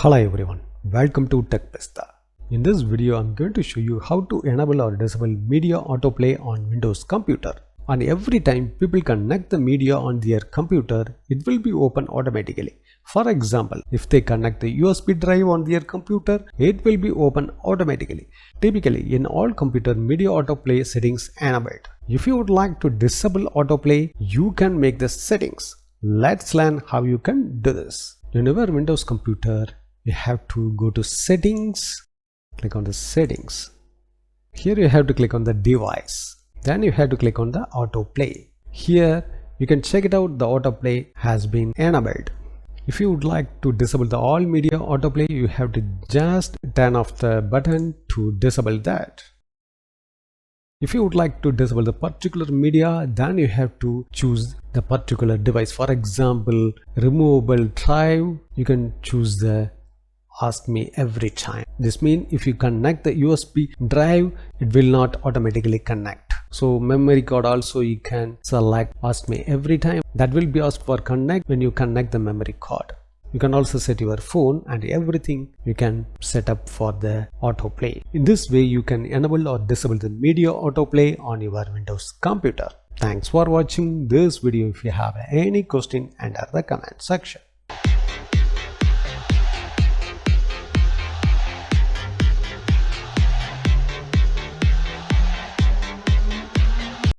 Hello everyone, welcome to TechPista. In this video, I'm going to show you how to enable or disable media autoplay on Windows computer. And every time people connect the media on their computer, it will be open automatically. For example, if they connect the USB drive on their computer, it will be open automatically. Typically, in all computer, media autoplay settings enabled. If you would like to disable autoplay, you can make the settings. Let's learn how you can do this. In your Windows computer, you have to go to settings, click on the settings. Here you have to click on the device. Then you have to click on the autoplay. Here you can check it out, the autoplay has been enabled. If you would like to disable the all media autoplay, you have to just turn off the button to disable that. If you would like to disable the particular media, then you have to choose the particular device. For example, removable drive, you can choose the ask me every time. This means if you connect the USB drive, it will not automatically connect. So memory card also you can select ask me every time. That will be asked for connect when you connect the memory card. You can also set your phone and everything you can set up for the autoplay. In this way, you can enable or disable the media autoplay on your Windows computer. Thanks for watching this video. If you have any question, enter the comment section.